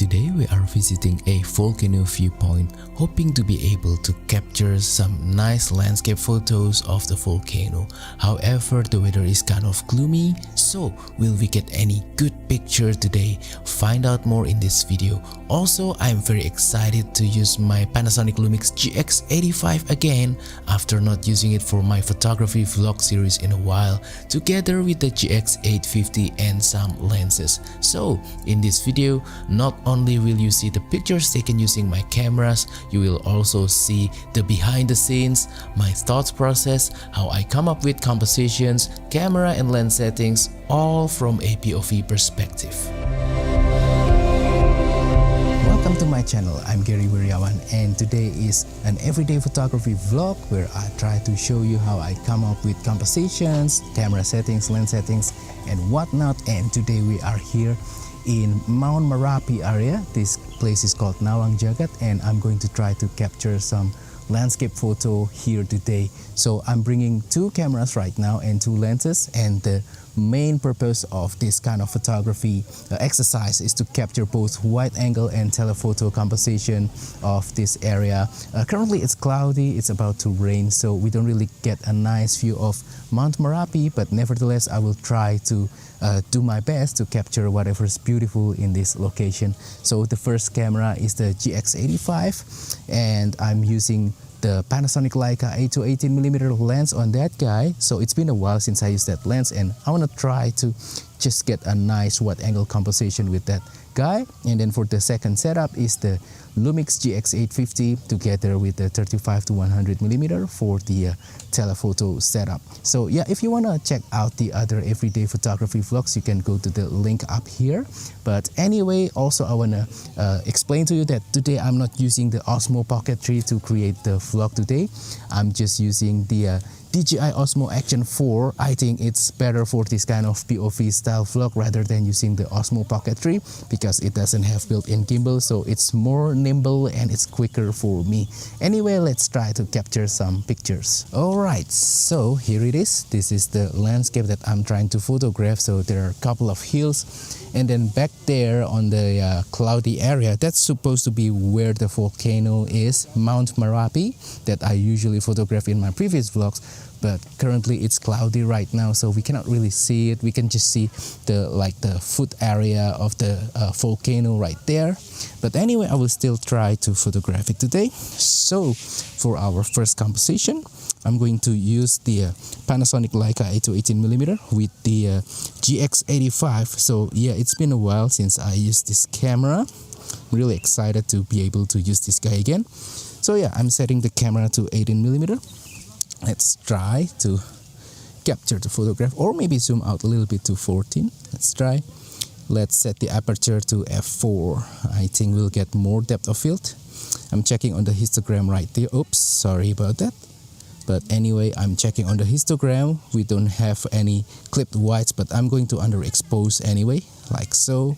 Today we are visiting a volcano viewpoint, hoping to be able to capture some nice landscape photos of the volcano. However, the weather is kind of gloomy, so will we get any good picture today? Find out more in this video. Also, I'm very excited to use my Panasonic Lumix GX85 again after not using it for my photography vlog series in a while, together with the GX850 and some lenses. So in this video, not only will you see the pictures taken using my cameras, you will also see the behind the scenes, my thoughts process, how I come up with compositions, camera and lens settings, all from a POV perspective. Welcome to my channel, I'm Gary Wiryawan, and today is an everyday photography vlog where I try to show you how I come up with compositions, camera settings, lens settings and whatnot. And today we are here in Mount Merapi area. This place is called Nawang Jagat, and I'm going to try to capture some landscape photo here today. So I'm bringing two cameras right now and two lenses, and the main purpose of this kind of photography exercise is to capture both wide angle and telephoto composition of this area. Currently it's cloudy, it's about to rain, so we don't really get a nice view of Mount Merapi, but nevertheless I will try to do my best to capture whatever is beautiful in this location. So the first camera is the GX85, and I'm using the Panasonic Leica 8-18mm lens on that guy. So it's been a while since I used that lens, and I want to try to just get a nice wide angle composition with that guy. And then for the second setup is the Lumix GX85 together with the 35-100mm for the telephoto setup. So yeah, if you want to check out the other everyday photography vlogs, you can go to the link up here. But anyway, also I want to explain to you that today I'm not using the Osmo Pocket 3 to create the vlog today. I'm just using the DJI Osmo Action 4. I think it's better for this kind of POV style vlog rather than using the Osmo Pocket 3 because it doesn't have built-in gimbal, so it's more nimble and it's quicker for me. Anyway, let's try to capture some pictures. Alright, so here it is. This is the landscape that I'm trying to photograph. So there are a couple of hills, and then back there on the cloudy area, that's supposed to be where the volcano is, Mount Merapi, that I usually photograph in my previous vlogs. But currently it's cloudy right now, so we cannot really see it. We can just see the foot area of the volcano right there. But anyway, I will still try to photograph it today. So for our first composition, I'm going to use the Panasonic Leica 8-18mm with the GX85. So yeah, it's been a while since I used this camera. I'm really excited to be able to use this guy again. So yeah, I'm setting the camera to 18mm. Let's try to capture the photograph, or maybe zoom out a little bit to 14. Let's try. Let's set the aperture to f4. I think we'll get more depth of field. I'm checking on the histogram right there. Oops, sorry about that. But anyway, I'm checking on the histogram. We don't have any clipped whites, but I'm going to underexpose anyway, like so.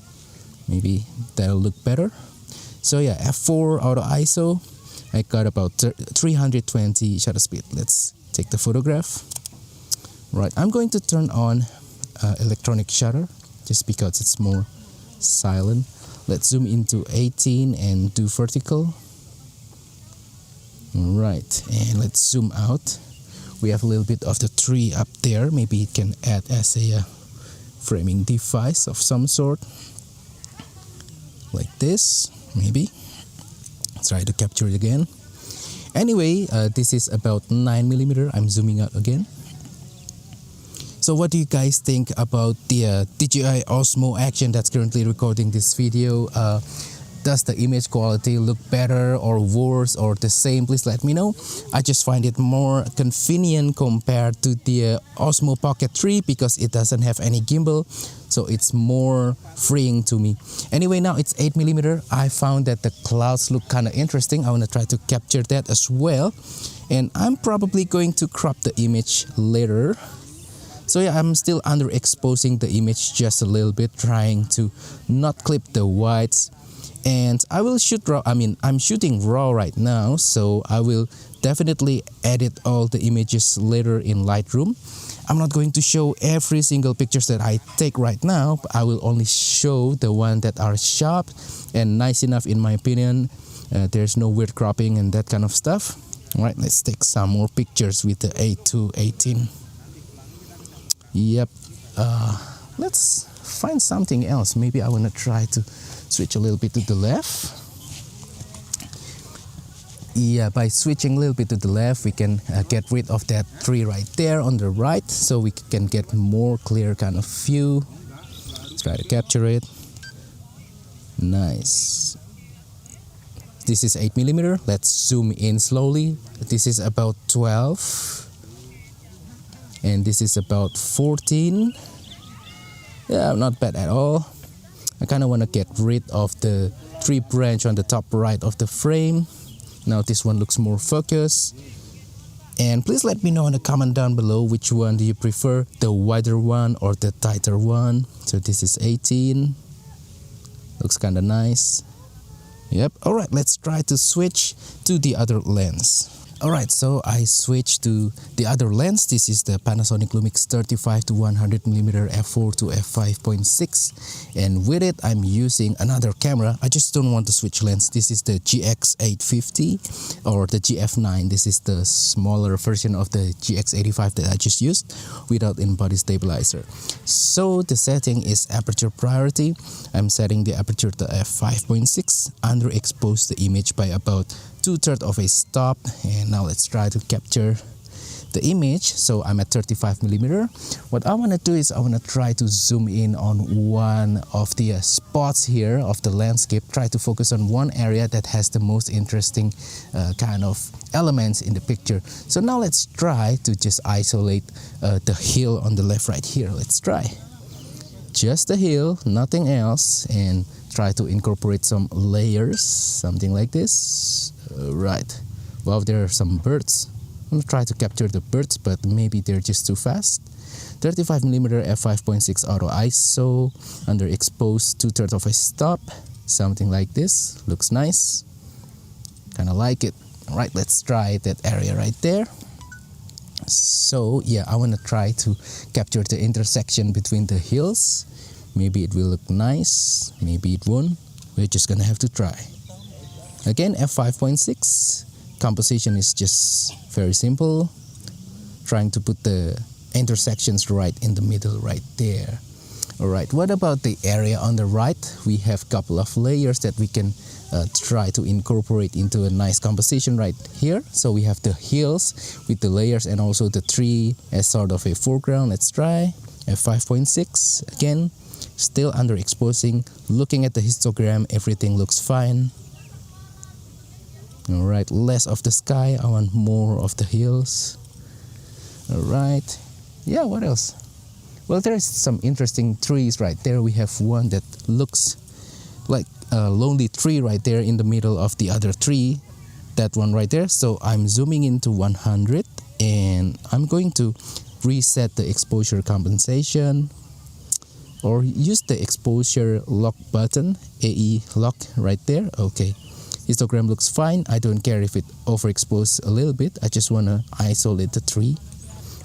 Maybe that'll look better. So yeah, f4 auto ISO. I got about 320 shutter speed. Let's take the photograph. Right, I'm going to turn on electronic shutter just because it's more silent. Let's zoom into 18 and do vertical. Right, and let's zoom out. We have a little bit of the tree up there. Maybe it can add as a framing device of some sort. Like this, maybe. Try to capture it again. Anyway, this is about 9mm. I'm zooming out again. So what do you guys think about the DJI Osmo Action that's currently recording this video? Does the image quality look better or worse or the same? Please let me know. I just find it more convenient compared to the Osmo Pocket 3 because it doesn't have any gimbal, so it's more freeing to me. Anyway, now it's 8mm. I found that the clouds look kind of interesting. I want to try to capture that as well, and I'm probably going to crop the image later. So yeah, I'm still underexposing the image just a little bit, trying to not clip the whites. And I will shoot raw. I'm shooting raw right now, so I will definitely edit all the images later in Lightroom. I'm not going to show every single pictures that I take right now. I will only show the one that are sharp and nice enough in my opinion. There's no weird cropping and that kind of stuff. Alright, let's take some more pictures with the 8-18. Yep. Let's find something else. Maybe I want to try to switch a little bit to the left. Yeah, by switching a little bit to the left, we can get rid of that tree right there on the right, so we can get more clear kind of view. Let's try to capture it. Nice. This is 8mm. Let's zoom in slowly. This is about 12. And this is about 14. Yeah, not bad at all. I kind of want to get rid of the tree branch on the top right of the frame. Now this one looks more focused. And please let me know in the comment down below which one do you prefer, the wider one or the tighter one. So this is 18. Looks kind of nice. Yep. Alright, let's try to switch to the other lens. Alright, so I switched to the other lens. This is the Panasonic Lumix 35-100mm f4 to f5.6, and with it I'm using another camera. I just don't want to switch lens. This is the GX85 or the GF9. This is the smaller version of the GX85 that I just used without in-body stabilizer. So the setting is aperture priority. I'm setting the aperture to f5.6, underexpose the image by about 2/3 of a stop, and now let's try to capture the image. So I'm at 35mm. What I want to do is I want to try to zoom in on one of the spots here of the landscape, try to focus on one area that has the most interesting kind of elements in the picture. So now let's try to just isolate the hill on the left right here. Let's try just the hill, nothing else, and try to incorporate some layers, something like this. Right. Wow, there are some birds. I'm gonna try to capture the birds, but maybe they're just too fast. 35mm f5.6 auto ISO, underexposed 2/3 of a stop, something like this. Looks nice. Kind of like it. All right, let's try that area right there. So yeah, I want to try to capture the intersection between the hills. Maybe it will look nice, maybe it won't. We're just gonna have to try. Again, f5.6. Composition is just very simple. Trying to put the intersections right in the middle right there. Alright, what about the area on the right? We have a couple of layers that we can try to incorporate into a nice composition right here. So we have the hills with the layers and also the tree as sort of a foreground. Let's try f5.6. Again, still underexposing. Looking at the histogram, everything looks fine. Alright, less of the sky, I want more of the hills. Alright, yeah, what else? Well, there's some interesting trees right there. We have one that looks like a lonely tree right there in the middle of the other tree. That one right there. So I'm zooming into 100 and I'm going to reset the exposure compensation or use the exposure lock button, AE lock right there. Okay. Histogram looks fine. I don't care if it overexposed a little bit. I just want to isolate the tree.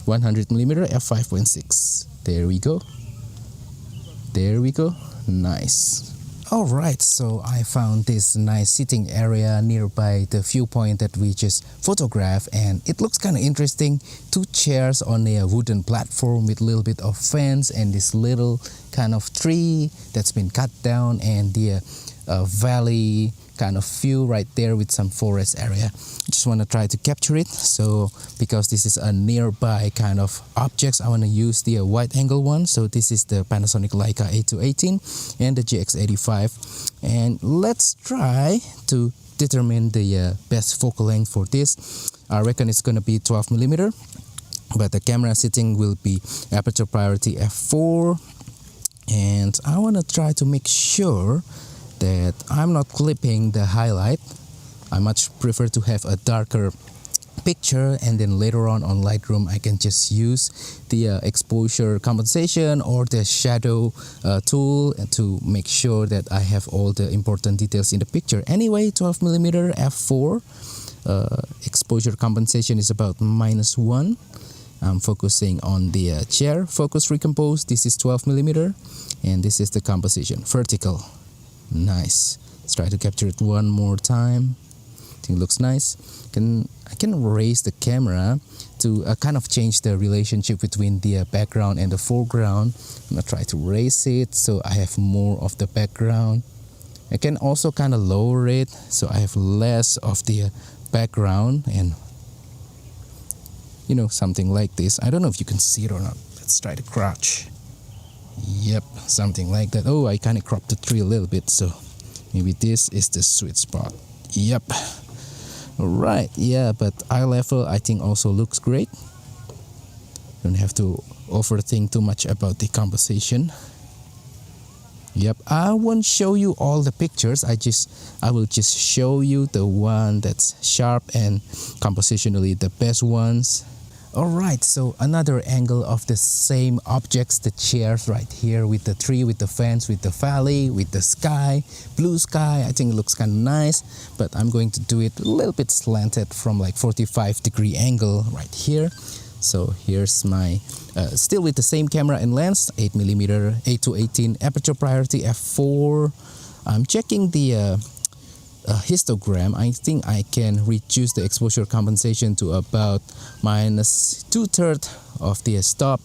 100mm f5.6. There we go. There we go. Nice. Alright, so I found this nice sitting area nearby the viewpoint that we just photographed, and it looks kind of interesting. Two chairs on a wooden platform with a little bit of fence and this little kind of tree that's been cut down, and the valley kind of view right there with some forest area. Just want to try to capture it. So because this is a nearby kind of objects, I want to use the wide angle one. So this is the Panasonic Leica 8-18 and the GX85, and let's try to determine the best focal length for this. I reckon it's gonna be 12mm, but the camera setting will be aperture priority f4, and I want to try to make sure that I'm not clipping the highlight. I much prefer to have a darker picture, and then later on Lightroom I can just use the exposure compensation or the shadow tool to make sure that I have all the important details in the picture. Anyway, 12mm f4, exposure compensation is about -1, I'm focusing on the chair focus recompose. This is 12mm, and this is the composition, vertical. Nice. Let's try to capture it one more time. I think it looks nice. I can raise the camera to kind of change the relationship between the background and the foreground. I'm gonna try to raise it so I have more of the background. I can also kind of lower it so I have less of the background, and you know, something like this. I don't know if you can see it or not. Let's try to crouch. Yep, something like that. Oh, I kind of cropped the tree a little bit, so maybe this is the sweet spot. Yep. Alright, yeah, but eye level I think also looks great. Don't have to overthink too much about the composition. Yep, I won't show you all the pictures. I will just show you the one that's sharp and compositionally the best ones. Alright, so another angle of the same objects, the chairs right here with the tree, with the fence, with the valley, with the sky, blue sky. I think it looks kind of nice, but I'm going to do it a little bit slanted from like 45-degree angle right here. So here's my, still with the same camera and lens, 8mm 8-18 aperture priority f4. I'm checking the histogram. I think I can reduce the exposure compensation to about minus 2/3 of the stop,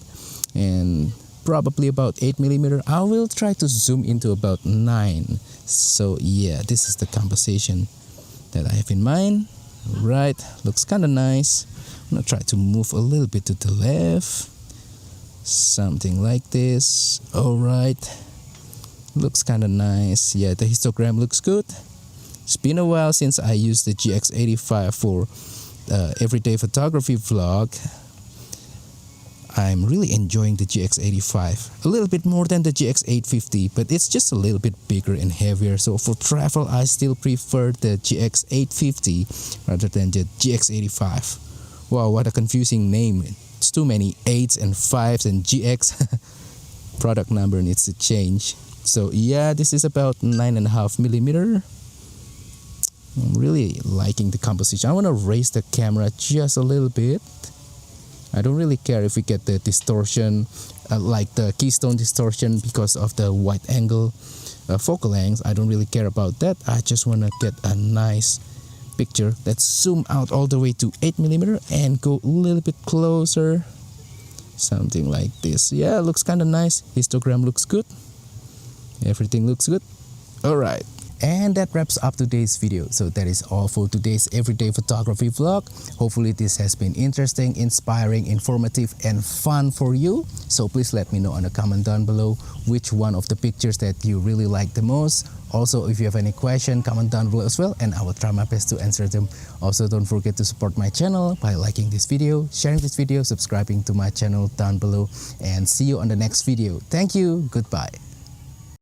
and probably about 8mm. I will try to zoom into about 9. So yeah, this is the composition that I have in mind. Right, looks kind of nice. I'm gonna try to move a little bit to the left, something like this. All right, looks kind of nice. Yeah, the histogram looks good. It's been a while since I used the GX85 for everyday photography vlog. I'm really enjoying the GX85, a little bit more than the GX850, but it's just a little bit bigger and heavier. So for travel, I still prefer the GX850 rather than the GX85. Wow, what a confusing name. It's too many 8s and 5s and GX. Product number needs to change. So yeah, this is about 9.5mm. I'm really liking the composition. I want to raise the camera just a little bit. I don't really care if we get the distortion, like the keystone distortion because of the wide angle focal length. I don't really care about that. I just want to get a nice picture. Let's zoom out all the way to 8mm and go a little bit closer. Something like this. Yeah, looks kind of nice. Histogram looks good. Everything looks good. Alright. And that wraps up today's video. So that is all for today's everyday photography vlog. Hopefully this has been interesting, inspiring, informative and fun for you. So please let me know on the comment down below which one of the pictures that you really like the most. Also, if you have any question, comment down below as well, and I will try my best to answer them. Also, don't forget to support my channel by liking this video, sharing this video, subscribing to my channel down below, and see you on the next video. Thank you. Goodbye.